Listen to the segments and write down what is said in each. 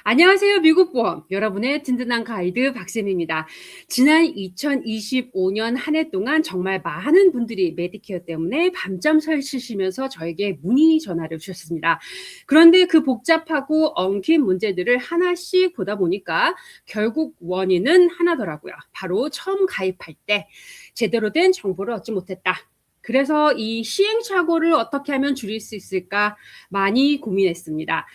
안녕하세요. 미국 보험 여러분의 든든한 가이드 박쌤입니다. 지난 2025년 한 해 동안 정말 많은 분들이 메디케어 때문에 밤잠 설치시면서 저에게 문의 전화를 주셨습니다. 그런데 그 복잡하고 엉킨 문제들을 하나씩 보다 보니까 결국 원인은 하나더라고요. 바로 처음 가입할 때 제대로 된 정보를 얻지 못했다. 그래서 이 시행착오를 어떻게 하면 줄일 수 있을까 많이 고민했습니다.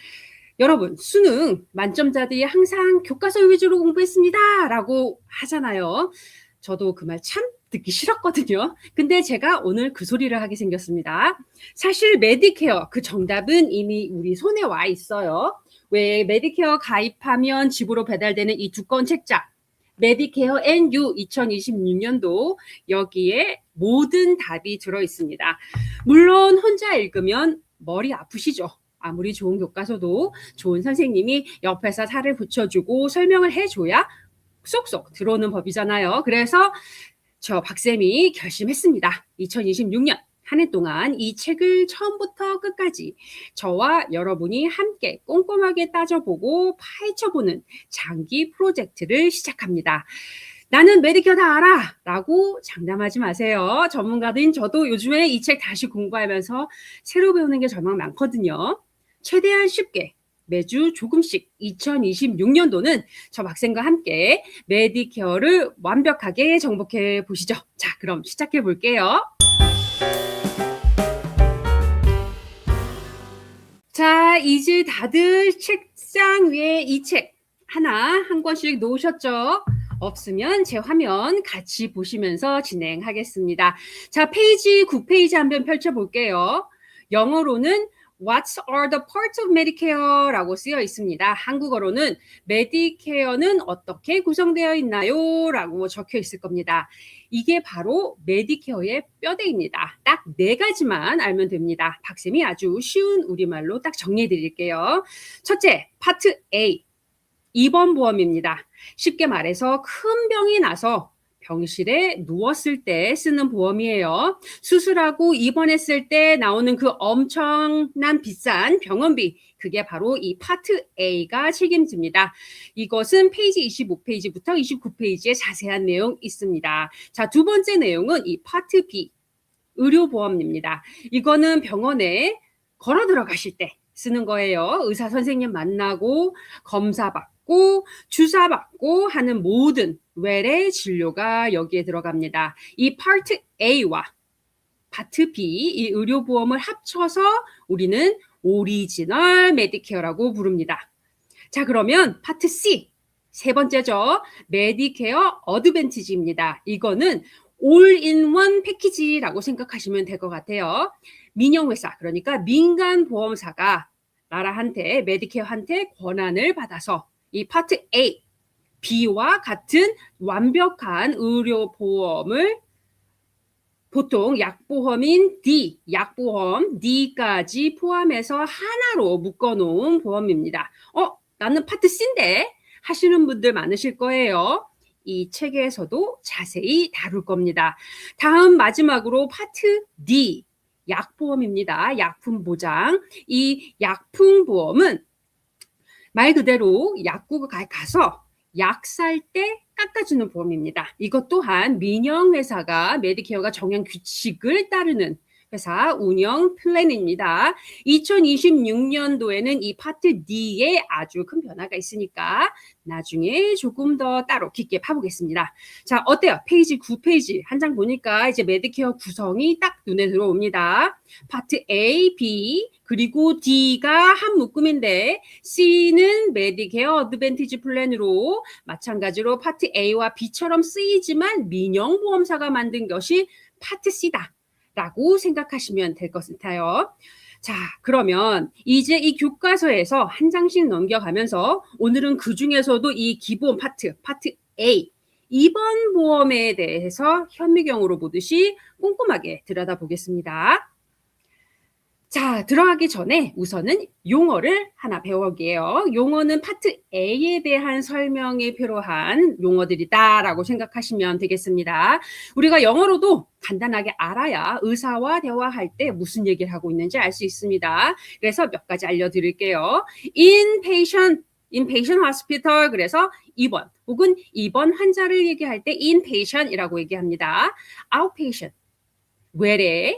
여러분, 수능 만점자들이 항상 교과서 위주로 공부했습니다 라고 하잖아요. 저도 그 말 참 듣기 싫었거든요. 근데 제가 오늘 그 소리를 하게 생겼습니다. 사실 메디케어 그 정답은 이미 우리 손에 와 있어요. 왜 메디케어 가입하면 집으로 배달되는 이 두꺼운 책자 메디케어 NU 2026년도 여기에 모든 답이 들어 있습니다. 물론 혼자 읽으면 머리 아프시죠? 아무리 좋은 교과서도 좋은 선생님이 옆에서 살을 붙여주고 설명을 해줘야 쏙쏙 들어오는 법이잖아요. 그래서 저 박쌤이 결심했습니다. 2026년 한 해 동안 이 책을 처음부터 끝까지 저와 여러분이 함께 꼼꼼하게 따져보고 파헤쳐보는 장기 프로젝트를 시작합니다. 나는 메디케어 다 알아! 라고 장담하지 마세요. 전문가인 저도 요즘에 이 책 다시 공부하면서 새로 배우는 게 정말 많거든요. 최대한 쉽게 매주 조금씩 2026년도는 저 박쌤과 함께 메디케어를 완벽하게 정복해 보시죠. 자, 그럼 시작해 볼게요. 자, 이제 다들 책상 위에 이 책 하나 한 권씩 놓으셨죠? 없으면 제 화면 같이 보시면서 진행하겠습니다. 자, 페이지 9페이지 한번 펼쳐볼게요. 영어로는 What are the parts of Medicare? 라고 쓰여 있습니다. 한국어로는 메디케어는 어떻게 구성되어 있나요? 라고 적혀 있을 겁니다. 이게 바로 메디케어의 뼈대입니다. 딱 4가지만 알면 됩니다. 박쌤이 아주 쉬운 우리말로 딱 정리해 드릴게요. 첫째, 파트 A. 입원보험입니다. 쉽게 말해서 큰 병이 나서 병실에 누웠을 때 쓰는 보험이에요. 수술하고 입원했을 때 나오는 그 엄청난 비싼 병원비, 그게 바로 이 파트 A가 책임집니다. 이것은 페이지 25페이지부터 29페이지에 자세한 내용 있습니다. 자, 두 번째 내용은 이 파트 B, 의료보험입니다. 이거는 병원에 걸어 들어가실 때 쓰는 거예요. 의사 선생님 만나고 검사 받고 주사 받고 하는 모든 외래 진료가 여기에 들어갑니다. 이 파트 A와 파트 B, 이 의료보험을 합쳐서 우리는 오리지널 메디케어라고 부릅니다. 자, 그러면 파트 C, 세 번째죠. 메디케어 어드밴티지입니다. 이거는 올인원 패키지라고 생각하시면 될 것 같아요. 민영회사, 그러니까 민간보험사가 나라한테, 메디케어한테 권한을 받아서 이 파트 A, B와 같은 완벽한 의료보험을 보통 약보험인 D, 약보험 D까지 포함해서 하나로 묶어놓은 보험입니다. 나는 파트 C인데 하시는 분들 많으실 거예요. 이 책에서도 자세히 다룰 겁니다. 다음 마지막으로 파트 D, 약보험입니다. 약품보장. 이 약품보험은 말 그대로 약국에 가서 약 살 때 깎아주는 보험입니다. 이것 또한 민영회사가 메디케어가 정한 규칙을 따르는 회사 운영 플랜입니다. 2026년도에는 이 파트 D에 아주 큰 변화가 있으니까 나중에 조금 더 따로 깊게 파보겠습니다. 자, 어때요? 페이지 9페이지 한 장 보니까 이제 메디케어 구성이 딱 눈에 들어옵니다. 파트 A, B, 그리고 D가 한 묶음인데 C는 메디케어 어드밴티지 플랜으로 마찬가지로 파트 A와 B처럼 쓰이지만 민영보험사가 만든 것이 파트 C다 라고 생각하시면 될 것 같아요. 자, 그러면 이제 이 교과서에서 한 장씩 넘겨가면서 오늘은 그 중에서도 이 기본 파트 A, 입원보험에 대해서 현미경으로 보듯이 꼼꼼하게 들여다보겠습니다. 자, 들어가기 전에 우선은 용어를 하나 배워볼게요. 용어는 파트 A에 대한 설명이 필요한 용어들이다라고 생각하시면 되겠습니다. 우리가 영어로도 간단하게 알아야 의사와 대화할 때 무슨 얘기를 하고 있는지 알 수 있습니다. 그래서 몇 가지 알려드릴게요. inpatient, inpatient hospital 그래서 입원 혹은 입원 환자를 얘기할 때 inpatient이라고 얘기합니다. outpatient 외래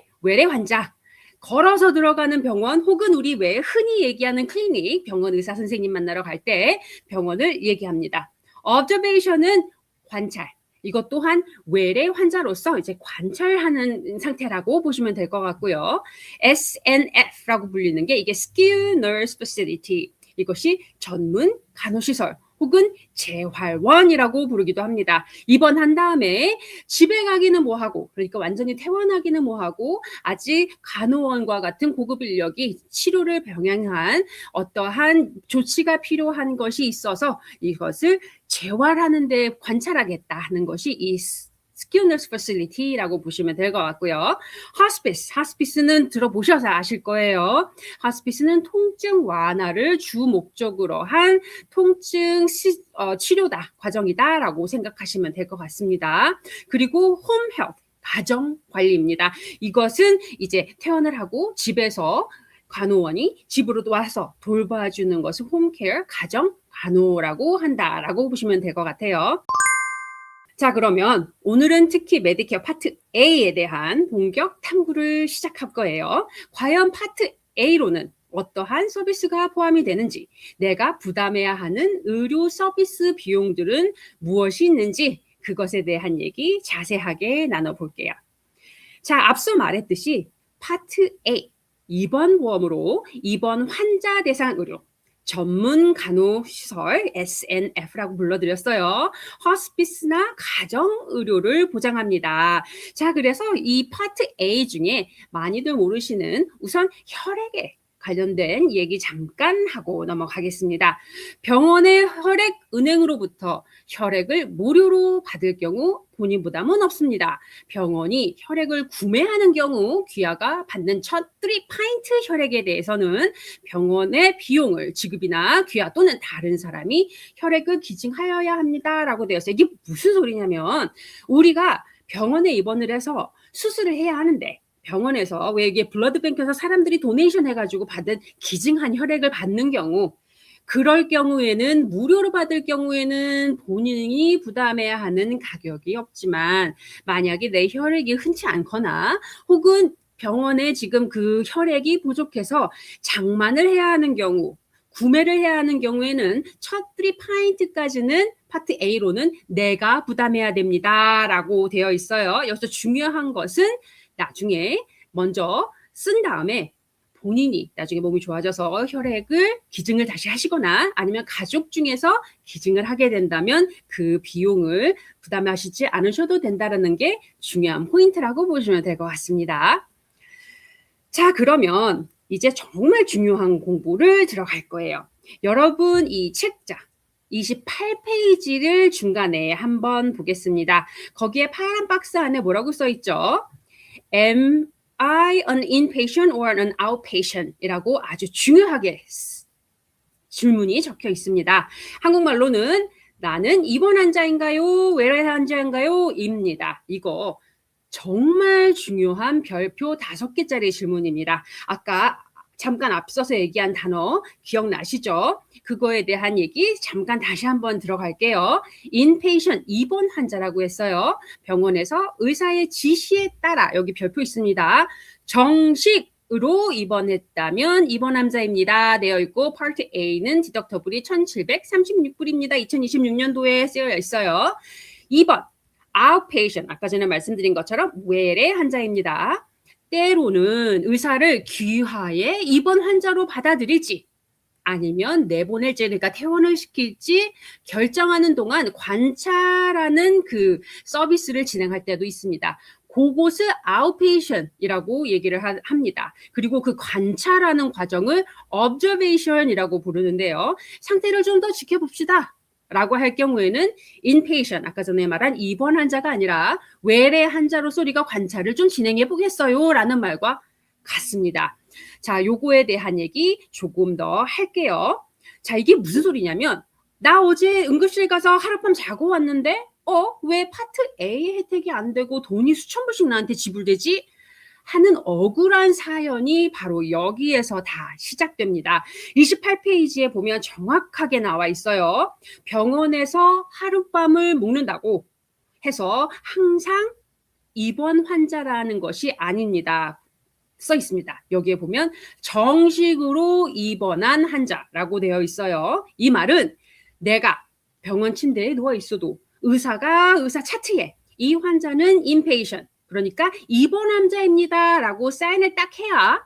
환자 걸어서 들어가는 병원 혹은 우리 왜 흔히 얘기하는 클리닉 병원 의사 선생님 만나러 갈 때 병원을 얘기합니다. observation은 관찰. 이것 또한 외래 환자로서 이제 관찰하는 상태라고 보시면 될 것 같고요. SNF라고 불리는 게 이게 Skilled Nurse Facility. 이것이 전문 간호시설 혹은 재활원이라고 부르기도 합니다. 입원한 다음에 집에 가기는 뭐하고 그러니까 완전히 퇴원하기는 뭐하고 아직 간호원과 같은 고급 인력이 치료를 병행한 어떠한 조치가 필요한 것이 있어서 이것을 재활하는 데 관찰하겠다 하는 것이 이 Skilled Nurse Facility라고 보시면 될 것 같고요. Hospice는 들어보셔서 아실 거예요. Hospice는 통증 완화를 주 목적으로 한 통증 치료다, 과정이다라고 생각하시면 될 것 같습니다. 그리고 Home Health, 가정 관리입니다. 이것은 이제 퇴원을 하고 집에서 간호원이 집으로 와서 돌봐주는 것을 홈케어, 가정 간호라고 한다라고 보시면 될 것 같아요. 자, 그러면 오늘은 특히 메디케어 파트 A에 대한 본격 탐구를 시작할 거예요. 과연 파트 A로는 어떠한 서비스가 포함이 되는지, 내가 부담해야 하는 의료 서비스 비용들은 무엇이 있는지 그것에 대한 얘기 자세하게 나눠볼게요. 자, 앞서 말했듯이 파트 A, 입원 보험으로 입원 환자 대상 의료, 전문 간호시설 SNF라고 불러드렸어요. 호스피스나 가정의료를 보장합니다. 자, 그래서 이 파트 A 중에 많이들 모르시는 우선 혈액에 관련된 얘기 잠깐 하고 넘어가겠습니다. 병원의 혈액은행으로부터 혈액을 무료로 받을 경우 본인 부담은 없습니다. 병원이 혈액을 구매하는 경우 귀하가 받는 첫 3파인트 혈액에 대해서는 병원의 비용을 지급이나 귀하 또는 다른 사람이 혈액을 기증하여야 합니다라고 되어 있어요. 이게 무슨 소리냐면 우리가 병원에 입원을 해서 수술을 해야 하는데 병원에서 왜 이게 블러드뱅크에서 사람들이 도네이션 해가지고 받은 기증한 혈액을 받는 경우 그럴 경우에는 무료로 받을 경우에는 본인이 부담해야 하는 가격이 없지만 만약에 내 혈액이 흔치 않거나 혹은 병원에 지금 그 혈액이 부족해서 장만을 해야 하는 경우 구매를 해야 하는 경우에는 첫 3파인트까지는 파트 A로는 내가 부담해야 됩니다 라고 되어 있어요. 여기서 중요한 것은 나중에 먼저 쓴 다음에 본인이 나중에 몸이 좋아져서 혈액을 기증을 다시 하시거나 아니면 가족 중에서 기증을 하게 된다면 그 비용을 부담하시지 않으셔도 된다는 게 중요한 포인트라고 보시면 될 것 같습니다. 자, 그러면 이제 정말 중요한 공부를 들어갈 거예요. 여러분 이 책자 28페이지를 중간에 한번 보겠습니다. 거기에 파란 박스 안에 뭐라고 써 있죠? Am I an inpatient or an outpatient? 이라고 아주 중요하게 질문이 적혀 있습니다. 한국말로는 나는 입원 환자인가요? 외래 환자인가요? 입니다. 이거 정말 중요한 별표 5개짜리 질문입니다. 아까 잠깐 앞서서 얘기한 단어 기억나시죠? 그거에 대한 얘기 잠깐 다시 한번 들어갈게요. inpatient, 입원 환자라고 했어요. 병원에서 의사의 지시에 따라 여기 별표 있습니다. 정식으로 입원했다면 입원 환자입니다. 되어 있고 파트 A는 디덕터블이 1,736불입니다. 2026년도에 쓰여 있어요. 2번 outpatient, 아까 전에 말씀드린 것처럼 외래 환자입니다. 때로는 의사를 귀하의 입원 환자로 받아들일지 아니면 내보낼지 그러니까 퇴원을 시킬지 결정하는 동안 관찰하는 그 서비스를 진행할 때도 있습니다. 그곳을 outpatient이라고 얘기를 합니다. 그리고 그 관찰하는 과정을 observation이라고 부르는데요. 상태를 좀 더 지켜봅시다. 라고 할 경우에는 inpatient, 아까 전에 말한 입원 환자가 아니라 외래 환자로서 우리가 관찰을 좀 진행해 보겠어요 라는 말과 같습니다. 자, 요거에 대한 얘기 조금 더 할게요. 자, 이게 무슨 소리냐면 나 어제 응급실 가서 하룻밤 자고 왔는데 왜 파트 A 혜택이 안 되고 돈이 수천 불씩 나한테 지불되지? 하는 억울한 사연이 바로 여기에서 다 시작됩니다. 28페이지에 보면 정확하게 나와 있어요. 병원에서 하룻밤을 묵는다고 해서 항상 입원 환자라는 것이 아닙니다. 써 있습니다. 여기에 보면 정식으로 입원한 환자라고 되어 있어요. 이 말은 내가 병원 침대에 누워 있어도 의사가 의사 차트에 이 환자는 inpatient, 그러니까 입원 환자입니다 라고 사인을 딱 해야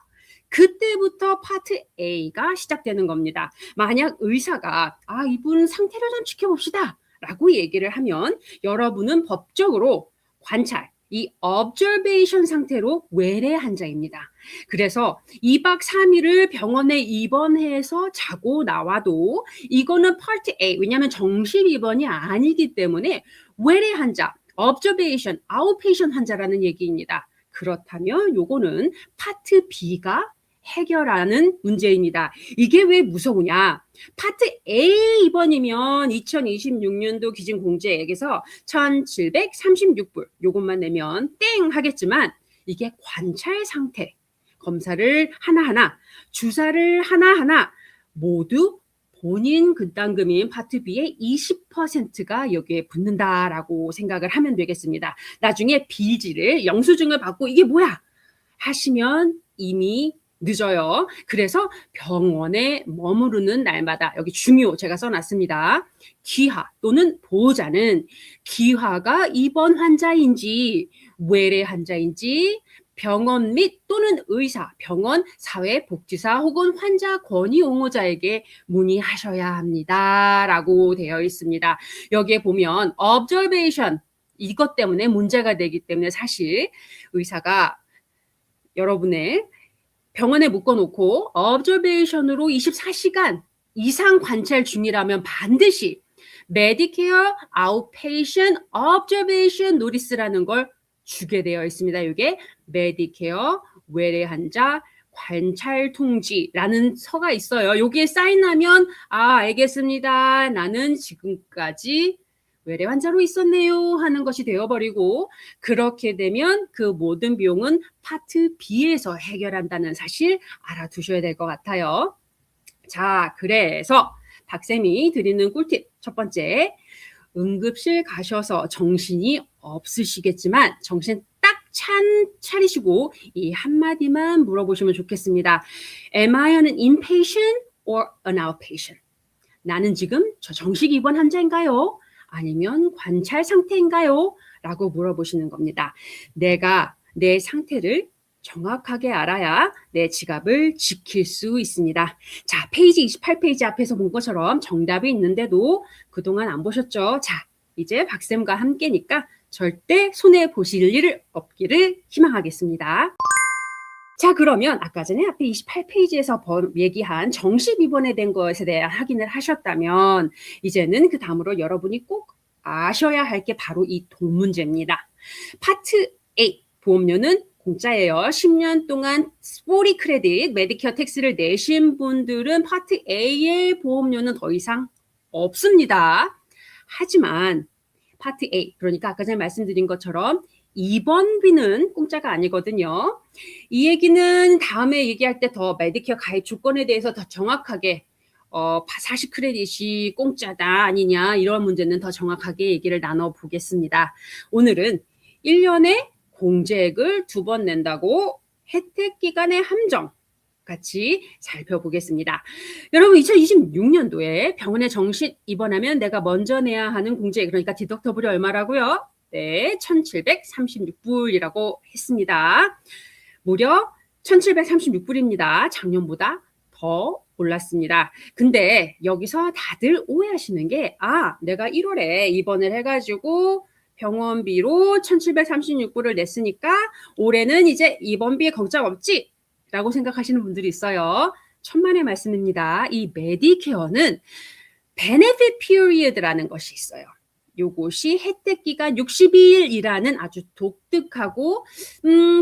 그때부터 파트 A가 시작되는 겁니다. 만약 의사가 이분 상태를 좀 지켜봅시다 라고 얘기를 하면 여러분은 법적으로 관찰, 이 observation 상태로 외래 환자입니다. 그래서 2박 3일을 병원에 입원해서 자고 나와도 이거는 파트 A, 왜냐하면 정식 입원이 아니기 때문에 외래 환자, observation, outpatient 환자라는 얘기입니다. 그렇다면 요거는 파트 B가 해결하는 문제입니다. 이게 왜 무서우냐? 파트 A 입원이면 2026년도 기준공제액에서 1,736불 요것만 내면 땡 하겠지만 이게 관찰 상태 검사를 하나하나 주사를 하나하나 모두 본인 분담금인 파트 B의 20%가 여기에 붙는다라고 생각을 하면 되겠습니다. 나중에 비지를 영수증을 받고 이게 뭐야 하시면 이미 늦어요. 그래서 병원에 머무르는 날마다 여기 중요 제가 써놨습니다. 기하 또는 보호자는 기하가 입원 환자인지 외래 환자인지 병원 및 또는 의사, 병원, 사회복지사 혹은 환자 권위 옹호자에게 문의하셔야 합니다. 라고 되어 있습니다. 여기에 보면 observation 이것 때문에 문제가 되기 때문에 사실 의사가 여러분의 병원에 묶어놓고 observation으로 24시간 이상 관찰 중이라면 반드시 Medicare Outpatient Observation Notice라는 걸 주게 되어 있습니다. 이게 Medicare 외래 환자 관찰 통지라는 서가 있어요. 여기에 사인하면 알겠습니다. 나는 지금까지 외래 환자로 있었네요 하는 것이 되어버리고 그렇게 되면 그 모든 비용은 파트 B에서 해결한다는 사실 알아두셔야 될 것 같아요. 자, 그래서 박쌤이 드리는 꿀팁 첫 번째, 응급실 가셔서 정신이 없으시겠지만 정신 딱 차리시고 이 한마디만 물어보시면 좋겠습니다. Am I an inpatient or an outpatient? 나는 지금 저 정식 입원 환자인가요? 아니면 관찰 상태인가요? 라고 물어보시는 겁니다. 내가 내 상태를 정확하게 알아야 내 지갑을 지킬 수 있습니다. 자, 페이지 28페이지 앞에서 본 것처럼 정답이 있는데도 그동안 안 보셨죠? 자, 이제 박쌤과 함께니까 절대 손해보실 일을 없기를 희망하겠습니다. 자, 그러면 아까 전에 앞에 28페이지에서 얘기한 정식 입원에 대한 것에 대한 확인을 하셨다면 이제는 그 다음으로 여러분이 꼭 아셔야 할 게 바로 이 돈 문제입니다. 파트 A 보험료는 공짜예요. 10년 동안 40 크레딧 메디케어 텍스를 내신 분들은 파트 A의 보험료는 더 이상 없습니다. 하지만 파트 A, 그러니까 아까 전에 말씀드린 것처럼 입원비는 공짜가 아니거든요. 이 얘기는 다음에 얘기할 때 더 메디케어 가입 조건에 대해서 더 정확하게 40 크레딧이 공짜다 아니냐 이런 문제는 더 정확하게 얘기를 나눠보겠습니다. 오늘은 1년에 공제액을 2번 낸다고 혜택 기간의 함정 같이 살펴보겠습니다. 여러분 2026년도에 병원에 정식 입원하면 내가 먼저 내야 하는 공제액 그러니까 디덕터블이 얼마라고요? 네, 1,736불이라고 했습니다. 무려 1,736불입니다. 작년보다 더 올랐습니다. 근데 여기서 다들 오해하시는 게 내가 1월에 입원을 해가지고 병원비로 1,736불을 냈으니까 올해는 이제 입원비에 걱정 없지? 라고 생각하시는 분들이 있어요. 천만의 말씀입니다. 이 메디케어는 베네핏 피리어드라는 것이 있어요. 요것이 혜택 기간 60일이라는 아주 독특하고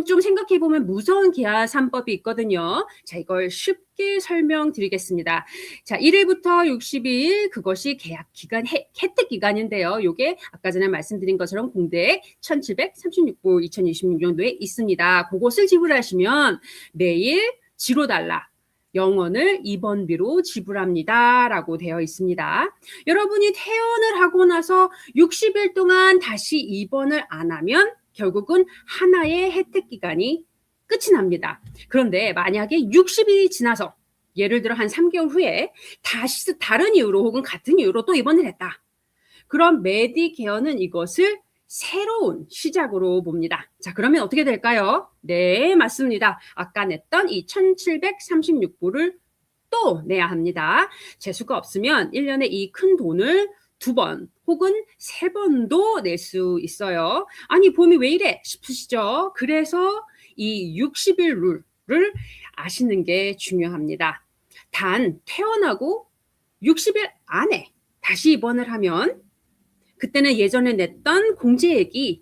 좀 생각해 보면 무서운 계약산법이 있거든요. 자, 이걸 쉽게 설명드리겠습니다. 자, 1일부터 60일 그것이 계약 기간 혜택 기간인데요. 요게 아까 전에 말씀드린 것처럼 공대액 1,736불 2026년도에 있습니다. 그것을 지불하시면 매일 $0 영원을 입원비로 지불합니다. 라고 되어 있습니다. 여러분이 퇴원을 하고 나서 60일 동안 다시 입원을 안 하면 결국은 하나의 혜택 기간이 끝이 납니다. 그런데 만약에 60일이 지나서 예를 들어 한 3개월 후에 다시 다른 이유로 혹은 같은 이유로 또 입원을 했다. 그럼 메디케어는 이것을 새로운 시작으로 봅니다. 자, 그러면 어떻게 될까요? 네, 맞습니다. 아까 냈던 이 1,736불을 또 내야 합니다. 재수가 없으면 1년에 이 큰 돈을 2번 혹은 3번도 낼 수 있어요. 아니, 봄이 왜 이래 싶으시죠? 그래서 이 60일 룰을 아시는 게 중요합니다. 단 퇴원하고 60일 안에 다시 입원을 하면 그때는 예전에 냈던 공제액이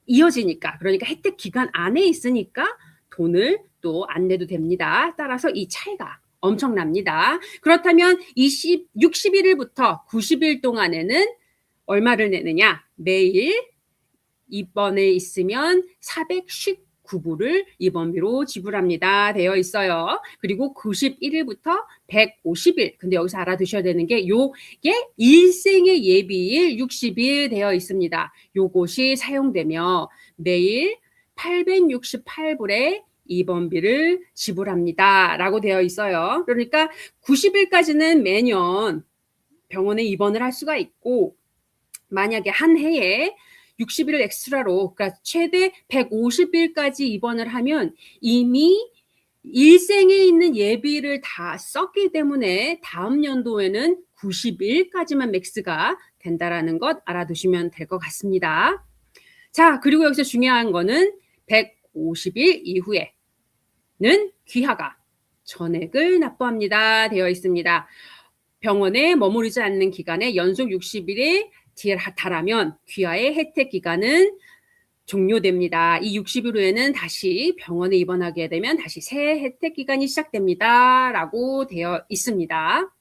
이어지니까, 그러니까 혜택 기간 안에 있으니까 돈을 또 안 내도 됩니다. 따라서 이 차이가 엄청납니다. 그렇다면 61일부터 90일 동안에는 얼마를 내느냐? 매일 입원에 있으면 419불을 입원비로 지불합니다. 되어 있어요. 그리고 91일부터 150일. 근데 여기서 알아두셔야 되는 게 요게 일생의 예비일 60일 되어 있습니다. 요것이 사용되며 매일 868불의 입원비를 지불합니다. 라고 되어 있어요. 그러니까 90일까지는 매년 병원에 입원을 할 수가 있고 만약에 한 해에 60일을 엑스트라로 그러니까 최대 150일까지 입원을 하면 이미 일생에 있는 예비를 다 썼기 때문에 다음 연도에는 90일까지만 맥스가 된다라는 것 알아두시면 될 것 같습니다. 자, 그리고 여기서 중요한 거는 150일 이후에는 귀하가 전액을 납부합니다. 되어 있습니다. 병원에 머무르지 않는 기간에 연속 60일에 달하면 귀하의 혜택 기간은 종료됩니다. 이 60일 후에는 다시 병원에 입원하게 되면 다시 새 혜택 기간이 시작됩니다. 라고 되어 있습니다.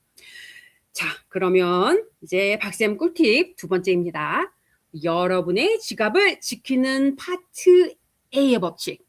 자, 그러면 이제 박쌤 꿀팁 두 번째입니다. 여러분의 지갑을 지키는 파트 A의 법칙.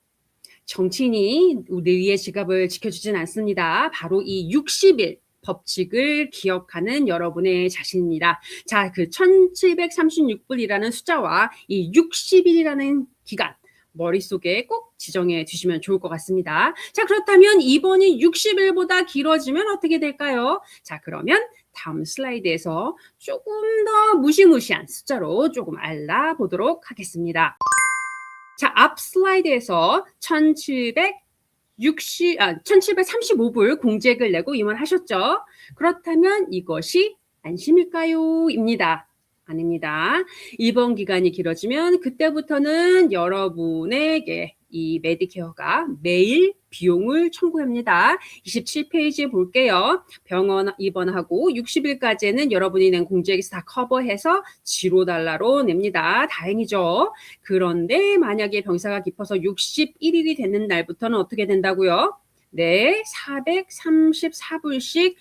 정치인이 우리의 지갑을 지켜주진 않습니다. 바로 이 60일 법칙을 기억하는 여러분의 자신입니다. 자, 그 1,736불이라는 숫자와 이 60일이라는 기간 머릿속에 꼭 지정해 두시면 좋을 것 같습니다. 자, 그렇다면 이번이 60일보다 길어지면 어떻게 될까요? 자, 그러면 다음 슬라이드에서 조금 더 무시무시한 숫자로 조금 알아보도록 하겠습니다. 자, 앞 슬라이드에서 1,735불 공제액을 내고 입원하셨죠? 그렇다면 이것이 안심일까요? 입니다. 아닙니다. 입원 기간이 길어지면 그때부터는 여러분에게 이 메디케어가 매일 비용을 청구합니다. 27페이지에 볼게요. 병원 입원하고 60일까지는 여러분이 낸 공제액에서 다 커버해서 $0로 냅니다. 다행이죠. 그런데 만약에 병사가 깊어서 61일이 되는 날부터는 어떻게 된다고요? 네, 434불씩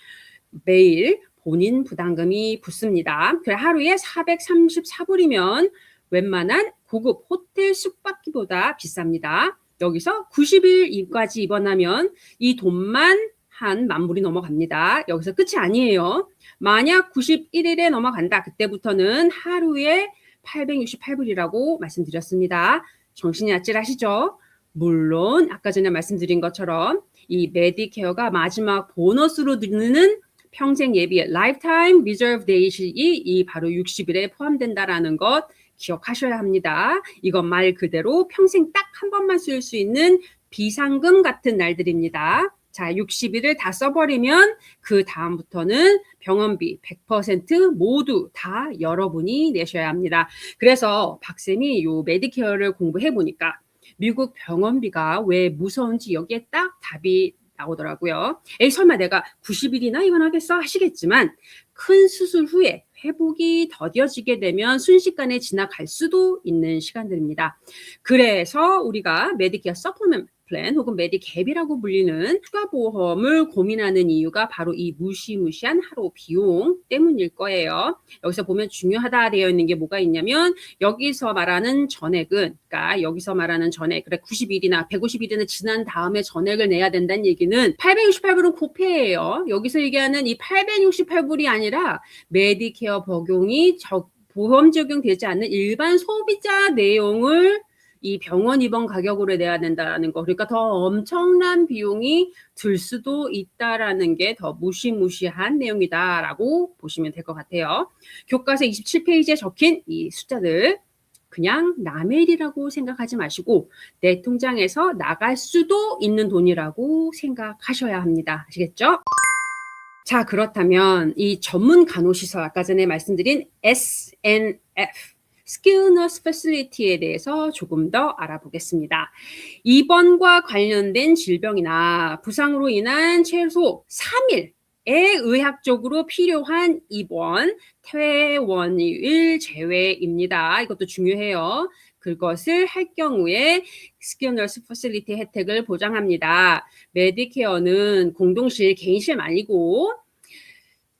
매일 본인 부담금이 붙습니다. 하루에 434불이면 웬만한 고급 호텔 숙박비보다 비쌉니다. 여기서 90일까지 입원하면 이 돈만 한 10,000불이 넘어갑니다. 여기서 끝이 아니에요. 만약 91일에 넘어간다. 그때부터는 하루에 868불이라고 말씀드렸습니다. 정신이 아찔하시죠? 물론 아까 전에 말씀드린 것처럼 이 메디케어가 마지막 보너스로 드리는 평생 예비의 Lifetime Reserve Date이 이 바로 60일에 포함된다라는 것 기억하셔야 합니다. 이건 말 그대로 평생 딱 한 번만 쓸 수 있는 비상금 같은 날들입니다. 자, 60일을 다 써버리면 그 다음부터는 병원비 100% 모두 다 여러분이 내셔야 합니다. 그래서 박쌤이 요 메디케어를 공부해 보니까 미국 병원비가 왜 무서운지 여기에 딱 답이 나오더라고요. 에이, 설마 내가 90일이나 입원하겠어? 하시겠지만 큰 수술 후에 회복이 더뎌지게 되면 순식간에 지나갈 수도 있는 시간들입니다. 그래서 우리가 메디케어 서플리먼트 플랜 혹은 메디캡이라고 불리는 추가 보험을 고민하는 이유가 바로 이 무시무시한 하루 비용 때문일 거예요. 여기서 보면 중요하다 되어 있는 게 뭐가 있냐면 여기서 말하는 전액은 그러니까 여기서 말하는 전액 그래 90일이나 150일이나 지난 다음에 전액을 내야 된다는 얘기는 868불은 코페예요. 여기서 얘기하는 이 868불이 아니라 메디케어 복용이 보험 적용되지 않는 일반 소비자 내용을 이 병원 입원 가격으로 내야 된다는 거. 그러니까 더 엄청난 비용이 들 수도 있다라는 게 더 무시무시한 내용이다라고 보시면 될 것 같아요. 교과서 27페이지에 적힌 이 숫자들 그냥 남의 일이라고 생각하지 마시고 내 통장에서 나갈 수도 있는 돈이라고 생각하셔야 합니다. 아시겠죠? 자, 그렇다면 이 전문 간호시설 아까 전에 말씀드린 SNF Skilled Nurse Facility에 대해서 조금 더 알아보겠습니다. 입원과 관련된 질병이나 부상으로 인한 최소 3일의 의학적으로 필요한 입원, 퇴원일 제외입니다. 이것도 중요해요. 그것을 할 경우에 Skilled Nurse Facility 혜택을 보장합니다. 메디케어는 공동실, 개인실 말고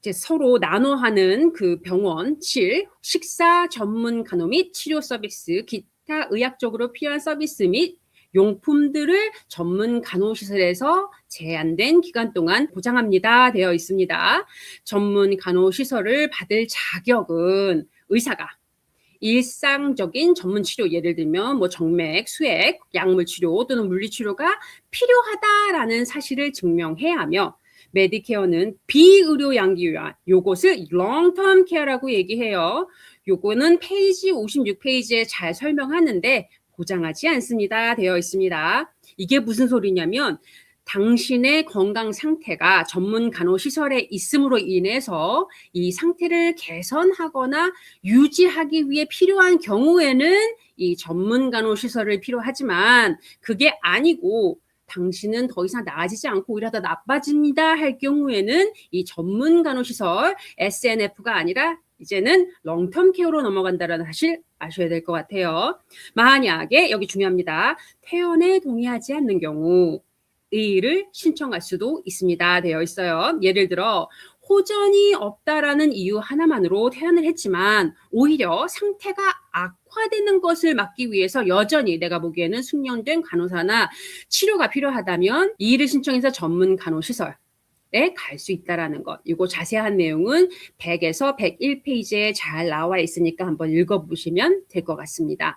이제 서로 나눠 하는 그 병원실, 식사 전문 간호 및 치료 서비스, 기타 의학적으로 필요한 서비스 및 용품들을 전문 간호시설에서 제한된 기간 동안 보장합니다. 되어 있습니다. 전문 간호시설을 받을 자격은 의사가 일상적인 전문 치료, 예를 들면 뭐 정맥, 수액, 약물 치료 또는 물리 치료가 필요하다라는 사실을 증명해야 하며 메디케어는 비의료 양기요양, 요것을 long-term care라고 얘기해요. 요거는 페이지 56페이지에 잘 설명하는데 보장하지 않습니다. 되어 있습니다. 이게 무슨 소리냐면 당신의 건강 상태가 전문 간호시설에 있음으로 인해서 이 상태를 개선하거나 유지하기 위해 필요한 경우에는 이 전문 간호시설을 필요하지만 그게 아니고 당신은 더 이상 나아지지 않고 오히려 더 나빠집니다 할 경우에는 이 전문 간호시설 SNF가 아니라 이제는 롱텀 케어로 넘어간다는 사실 아셔야 될 것 같아요. 만약에 여기 중요합니다. 퇴원에 동의하지 않는 경우 의의를 신청할 수도 있습니다. 되어 있어요. 예를 들어 호전이 없다라는 이유 하나만으로 퇴원을 했지만 오히려 상태가 악화되는 것을 막기 위해서 여전히 내가 보기에는 숙련된 간호사나 치료가 필요하다면 이의를 신청해서 전문 간호시설에 갈 수 있다라는 것. 이거 자세한 내용은 100에서 101페이지에 잘 나와 있으니까 한번 읽어보시면 될 것 같습니다.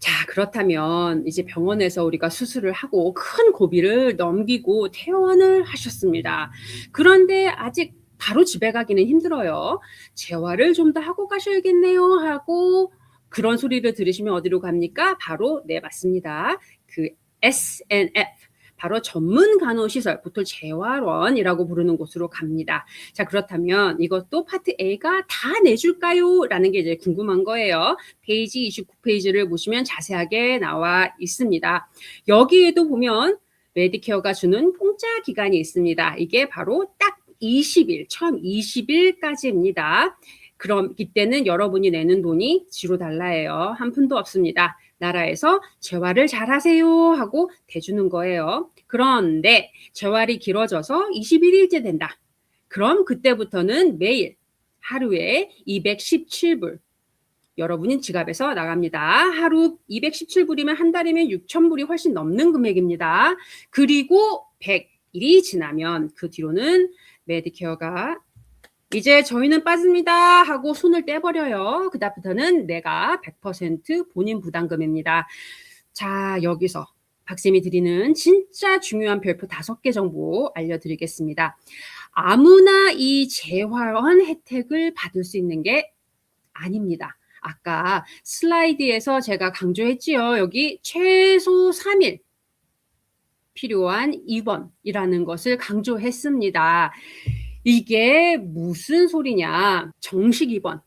자, 그렇다면 이제 병원에서 우리가 수술을 하고 큰 고비를 넘기고 퇴원을 하셨습니다. 그런데 아직 바로 집에 가기는 힘들어요. 재활을 좀 더 하고 가셔야겠네요 하고 그런 소리를 들으시면 어디로 갑니까? 바로 네, 맞습니다. 그 SNF. 바로 전문 간호시설, 보통 재활원이라고 부르는 곳으로 갑니다. 자, 그렇다면 이것도 파트 A가 다 내줄까요? 라는 게 이제 궁금한 거예요. 페이지 29페이지를 보시면 자세하게 나와 있습니다. 여기에도 보면 메디케어가 주는 공짜 기간이 있습니다. 이게 바로 딱 20일, 처음 20일까지입니다. 그럼 이때는 여러분이 내는 돈이 지로 달라예요. 한 푼도 없습니다. 나라에서 재활을 잘 하세요 하고 대주는 거예요. 그런데 재활이 길어져서 21일째 된다. 그럼 그때부터는 매일 하루에 217불 여러분이 지갑에서 나갑니다. 하루 217불이면 한 달이면 6,000불이 훨씬 넘는 금액입니다. 그리고 100일이 지나면 그 뒤로는 메디케어가 이제 저희는 빠집니다 하고 손을 떼버려요. 그다음부터는 내가 100% 본인 부담금입니다. 자, 여기서 박쌤이 드리는 진짜 중요한 별표 5개 정보 알려드리겠습니다. 아무나 이 재활원 혜택을 받을 수 있는 게 아닙니다. 아까 슬라이드에서 제가 강조했지요. 여기 최소 3일 필요한 입원이라는 것을 강조했습니다. 이게 무슨 소리냐? 정식 입원.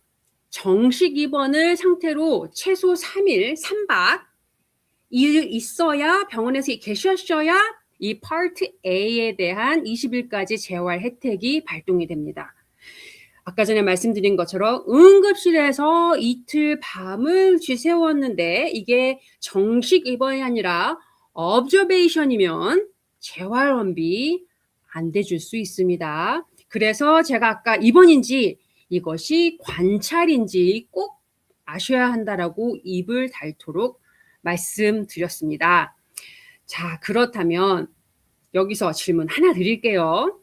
정식 입원을 상태로 최소 3일, 3박 있어야 병원에서 계셨어야 이 파트 A에 대한 20일까지 재활 혜택이 발동이 됩니다. 아까 전에 말씀드린 것처럼 응급실에서 이틀 밤을 쥐새웠는데 이게 정식 입원이 아니라 observation이면 재활원비 안 대줄 수 있습니다. 그래서 제가 아까 입원인지 이것이 관찰인지 꼭 아셔야 한다라고 입을 닳도록 말씀드렸습니다. 자, 그렇다면 여기서 질문 하나 드릴게요.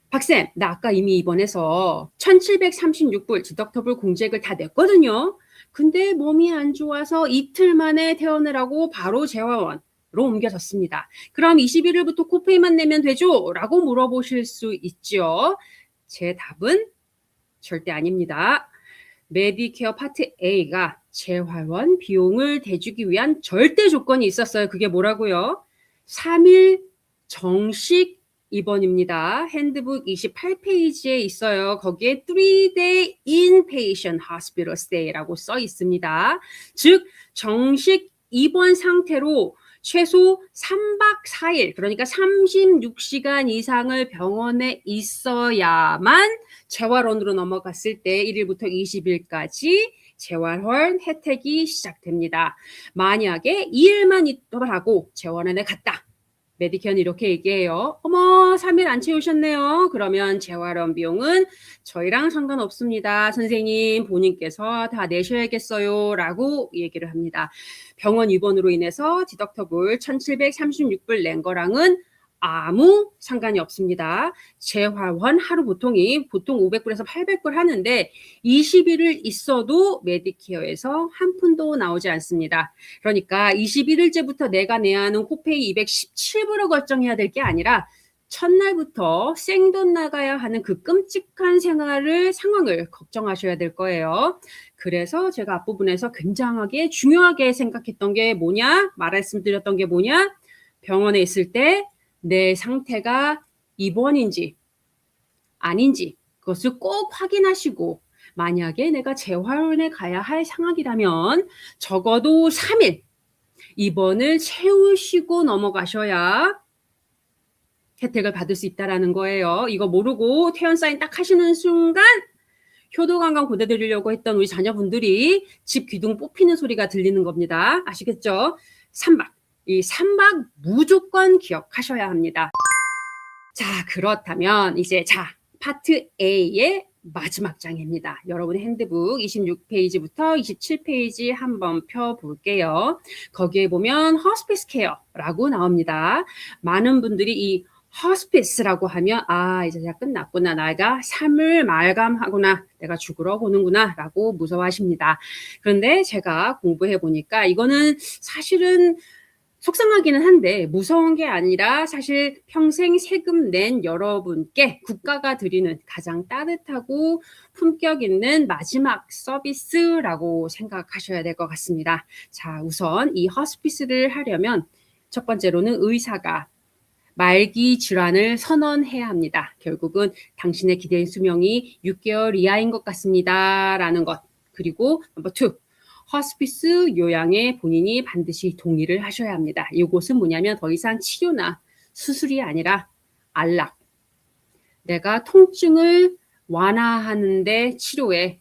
박쌤, 나 아까 이미 입원해서 1736불 디덕터블 공제액을 다 냈거든요. 근데 몸이 안 좋아서 이틀 만에 퇴원을 바로 재활원으로 옮겨졌습니다. 그럼 21일부터 코페이만 내면 되죠? 라고 물어보실 수 있죠. 제 답은 절대 아닙니다. 메디케어 파트 A가 재활원 비용을 대주기 위한 절대 조건이 있었어요. 그게 뭐라고요? 3일 정식 입원입니다. 핸드북 28페이지에 있어요. 거기에 3-day inpatient hospital stay라고 써 있습니다. 즉 정식 입원 상태로 최소 3박 4일, 그러니까 36시간 이상을 병원에 있어야만 재활원으로 넘어갔을 때 1일부터 20일까지 재활원 혜택이 시작됩니다. 만약에 2일만 있더라고 재활원에 갔다. 메디케어는 이렇게 얘기해요. 어머, 3일 안 채우셨네요. 그러면 재활원 비용은 저희랑 상관없습니다. 선생님, 본인께서 다 내셔야겠어요. 라고 얘기를 합니다. 병원 입원으로 인해서 디덕터블 1736불 낸 거랑은 아무 상관이 없습니다. 재활원 하루 보통이 보통 500불에서 800불 하는데 20일을 있어도 메디케어에서 한 푼도 나오지 않습니다. 그러니까 21일째부터 내가 내야 하는 코페이 217불을 결정해야 될 게 아니라 첫날부터 생돈 나가야 하는 그 끔찍한 상황을 걱정하셔야 될 거예요. 그래서 제가 앞부분에서 굉장하게 중요하게 생각했던 게 뭐냐? 말씀드렸던 게 뭐냐? 병원에 있을 때 내 상태가 입원인지 아닌지 그것을 꼭 확인하시고 만약에 내가 재활원에 가야 할 상황이라면 적어도 3일 입원을 채우시고 넘어가셔야 혜택을 받을 수 있다는 거예요. 이거 모르고 퇴원 사인 딱 하시는 순간 효도관광 보내드리려고 했던 우리 자녀분들이 집 귀둥 뽑히는 소리가 들리는 겁니다. 아시겠죠? 3박. 이 3박 무조건 기억하셔야 합니다. 자, 그렇다면 이제 파트 A의 마지막 장입니다. 여러분의 핸드북 26페이지부터 27페이지 한번 펴볼게요. 거기에 보면 호스피스 케어라고 나옵니다. 많은 분들이 이 호스피스라고 하면 이제 다 끝났구나. 내가 삶을 마감하구나. 내가 죽으러 오는구나 라고 무서워하십니다. 그런데 제가 공부해 보니까 이거는 사실은 속상하기는 한데 무서운 게 아니라 사실 평생 세금 낸 여러분께 국가가 드리는 가장 따뜻하고 품격 있는 마지막 서비스라고 생각하셔야 될 것 같습니다. 자, 우선 이 호스피스를 하려면 첫 번째로는 의사가 말기 질환을 선언해야 합니다. 결국은 당신의 기대인 수명이 6개월 이하인 것 같습니다. 라는 것. 그리고 넘버 2. 호스피스 요양에 본인이 반드시 동의를 하셔야 합니다. 이것은 뭐냐면 더 이상 치료나 수술이 아니라 안락. 내가 통증을 완화하는데 치료에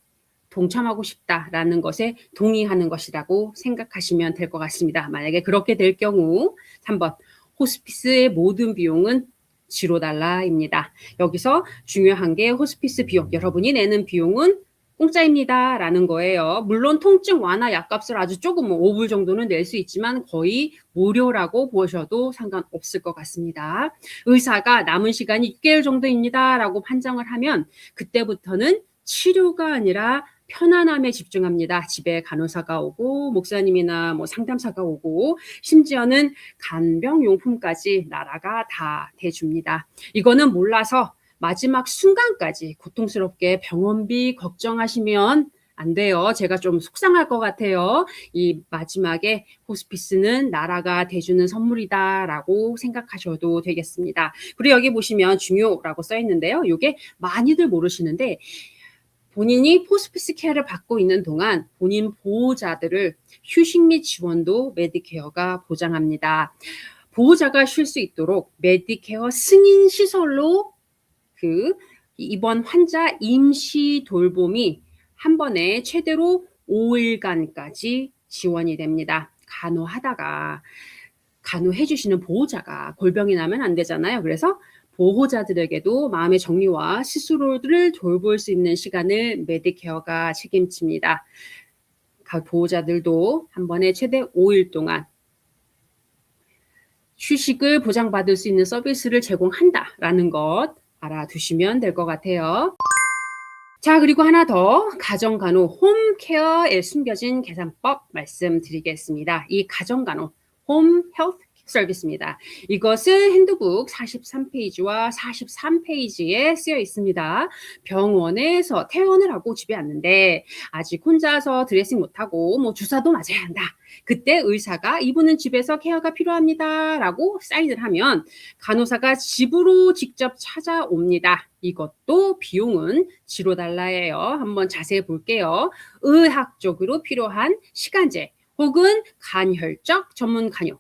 동참하고 싶다라는 것에 동의하는 것이라고 생각하시면 될 것 같습니다. 만약에 그렇게 될 경우 3번 호스피스의 모든 비용은 $0입니다. 여기서 중요한 게 호스피스 비용, 여러분이 내는 비용은 공짜입니다 라는 거예요. 물론 통증 완화 약값을 아주 조금 5불 정도는 낼 수 있지만 거의 무료라고 보셔도 상관없을 것 같습니다. 의사가 남은 시간이 6개월 정도입니다 라고 판정을 하면 그때부터는 치료가 아니라 편안함에 집중합니다. 집에 간호사가 오고 목사님이나 상담사가 오고 심지어는 간병용품까지 나라가 다 대줍니다. 이거는 몰라서 마지막 순간까지 고통스럽게 병원비 걱정하시면 안 돼요. 제가 좀 속상할 것 같아요. 이 마지막에 호스피스는 나라가 대주는 선물이다라고 생각하셔도 되겠습니다. 그리고 여기 보시면 중요라고 써 있는데요. 이게 많이들 모르시는데 본인이 호스피스 케어를 받고 있는 동안 본인 보호자들을 휴식 및 지원도 메디케어가 보장합니다. 보호자가 쉴 수 있도록 메디케어 승인 시설로 그 입원 환자 임시 돌봄이 한 번에 최대로 5일간까지 지원이 됩니다. 간호해 주시는 보호자가 골병이 나면 안 되잖아요. 그래서 보호자들에게도 마음의 정리와 스스로를 돌볼 수 있는 시간을 메디케어가 책임집니다. 보호자들도 한 번에 최대 5일 동안 휴식을 보장받을 수 있는 서비스를 제공한다라는 것 알아두시면 될 것 같아요. 자, 그리고 하나 더 가정간호 홈케어에 숨겨진 계산법 말씀드리겠습니다. 이 가정간호 홈 헬스 서비스입니다. 이것은 핸드북 43페이지와 43페이지에 쓰여 있습니다. 병원에서 퇴원을 하고 집에 왔는데 아직 혼자서 드레싱 못하고 뭐 주사도 맞아야 한다. 그때 의사가 이분은 집에서 케어가 필요합니다 라고 사인을 하면 간호사가 집으로 직접 찾아옵니다. 이것도 비용은 지로달라예요. 한번 자세히 볼게요. 의학적으로 필요한 시간제 혹은 간헐적 전문 간호,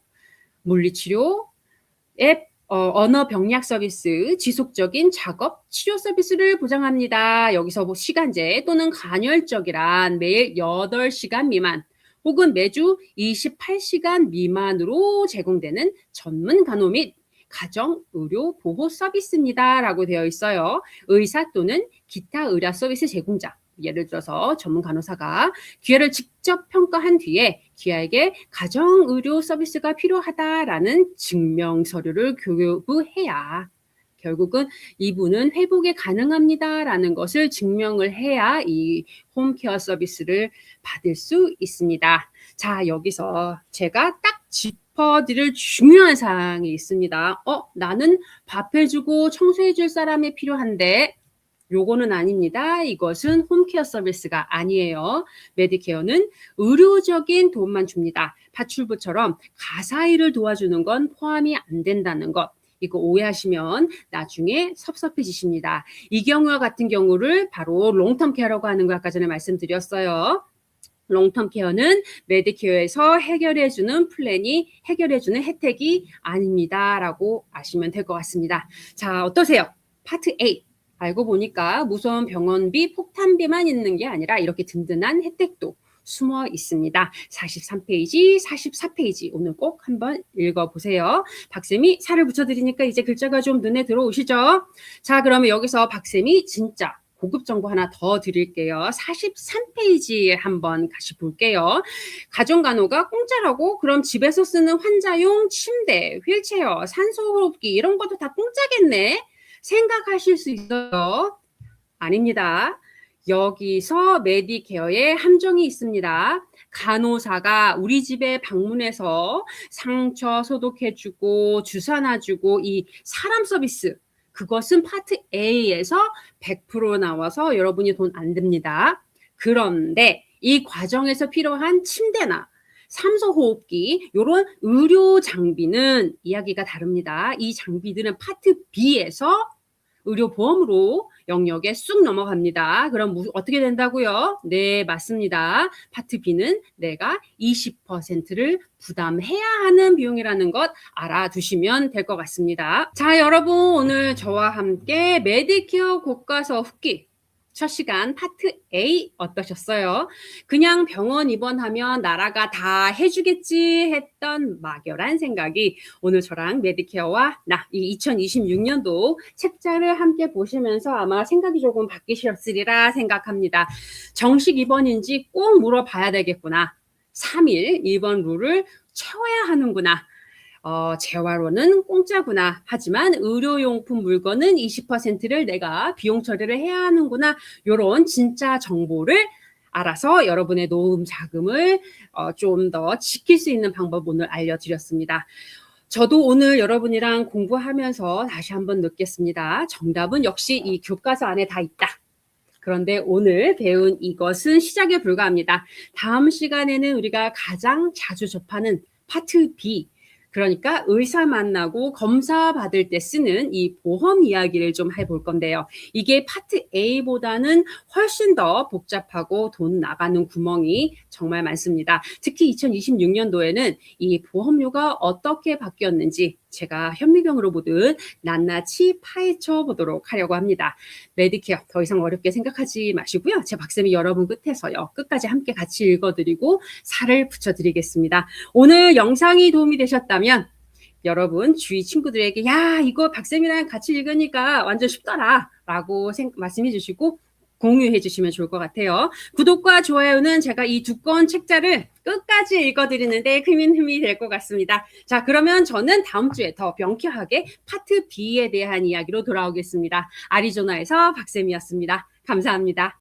물리치료, 언어 병약 서비스, 지속적인 작업, 치료 서비스를 보장합니다. 여기서 시간제 또는 간헐적이란 매일 8시간 미만 혹은 매주 28시간 미만으로 제공되는 전문 간호 및 가정 의료 보호 서비스입니다. 라고 되어 있어요. 의사 또는 기타 의료 서비스 제공자. 예를 들어서 전문 간호사가 기회를 직접 평가한 뒤에 기아에게 가정의료 서비스가 필요하다라는 증명 서류를 교부해야 결국은 이분은 회복이 가능합니다라는 것을 증명을 해야 이 홈케어 서비스를 받을 수 있습니다. 자, 여기서 제가 딱 짚어드릴 중요한 사항이 있습니다. 나는 밥 해주고 청소해줄 사람이 필요한데 요거는 아닙니다. 이것은 홈케어 서비스가 아니에요. 메디케어는 의료적인 도움만 줍니다. 파출부처럼 가사일을 도와주는 건 포함이 안 된다는 것. 이거 오해하시면 나중에 섭섭해지십니다. 이 경우와 같은 경우를 바로 롱텀 케어라고 하는 거 아까 전에 말씀드렸어요. 롱텀 케어는 메디케어에서 해결해주는 플랜이 해결해주는 혜택이 아닙니다라고 아시면 될 것 같습니다. 자, 어떠세요? 파트 A. 알고 보니까 무서운 병원비, 폭탄비만 있는 게 아니라 이렇게 든든한 혜택도 숨어 있습니다. 43페이지, 44페이지 오늘 꼭 한번 읽어보세요. 박쌤이 살을 붙여드리니까 이제 글자가 좀 눈에 들어오시죠? 자, 그러면 여기서 박쌤이 진짜 고급 정보 하나 더 드릴게요. 43페이지에 한번 다시 볼게요. 가정간호가 공짜라고? 그럼 집에서 쓰는 환자용 침대, 휠체어, 산소호흡기 이런 것도 다 공짜겠네? 생각하실 수 있어요. 아닙니다. 여기서 메디케어에 함정이 있습니다. 간호사가 우리 집에 방문해서 상처 소독해주고 주사 놔주고 이 사람 서비스 그것은 파트 A에서 100% 나와서 여러분이 돈 안 듭니다. 그런데 이 과정에서 필요한 침대나 산소호흡기 이런 의료 장비는 이야기가 다릅니다. 이 장비들은 파트 B에서 의료보험으로 영역에 쑥 넘어갑니다. 그럼 어떻게 된다고요? 네, 맞습니다. 파트 B는 내가 20%를 부담해야 하는 비용이라는 것 알아두시면 될 것 같습니다. 자, 여러분 오늘 저와 함께 메디케어 교과서 후기 첫 시간 파트 A 어떠셨어요? 그냥 병원 입원하면 나라가 다 해주겠지 했던 막연한 생각이 오늘 저랑 메디케어와 이 2026년도 책자를 함께 보시면서 아마 생각이 조금 바뀌셨으리라 생각합니다. 정식 입원인지 꼭 물어봐야 되겠구나. 3일 입원 룰을 채워야 하는구나. 재활원은 공짜구나. 하지만 의료용품 물건은 20%를 내가 비용 처리를 해야 하는구나. 이런 진짜 정보를 알아서 여러분의 노후 자금을 좀 더 지킬 수 있는 방법 오늘 알려드렸습니다. 저도 오늘 여러분이랑 공부하면서 다시 한번 느꼈습니다. 정답은 역시 이 교과서 안에 다 있다. 그런데 오늘 배운 이것은 시작에 불과합니다. 다음 시간에는 우리가 가장 자주 접하는 파트 B, 그러니까 의사 만나고 검사 받을 때 쓰는 이 보험 이야기를 좀 해볼 건데요. 이게 파트 A보다는 훨씬 더 복잡하고 돈 나가는 구멍이 정말 많습니다. 특히 2026년도에는 이 보험료가 어떻게 바뀌었는지 제가 현미경으로 보듯 낱낱이 파헤쳐 보도록 하려고 합니다. 메디케어 더 이상 어렵게 생각하지 마시고요. 제 박쌤이 여러분 끝에서요. 끝까지 함께 같이 읽어드리고 살을 붙여드리겠습니다. 오늘 영상이 도움이 되셨다면 여러분 주위 친구들에게 야 이거 박쌤이랑 같이 읽으니까 완전 쉽더라 라고 말씀해 주시고 공유해 주시면 좋을 것 같아요. 구독과 좋아요는 제가 이 두 권 책자를 끝까지 읽어드리는데 큰 힘이 될 것 같습니다. 자, 그러면 저는 다음 주에 더 명쾌하게 파트 B에 대한 이야기로 돌아오겠습니다. 아리조나에서 박쌤이었습니다. 감사합니다.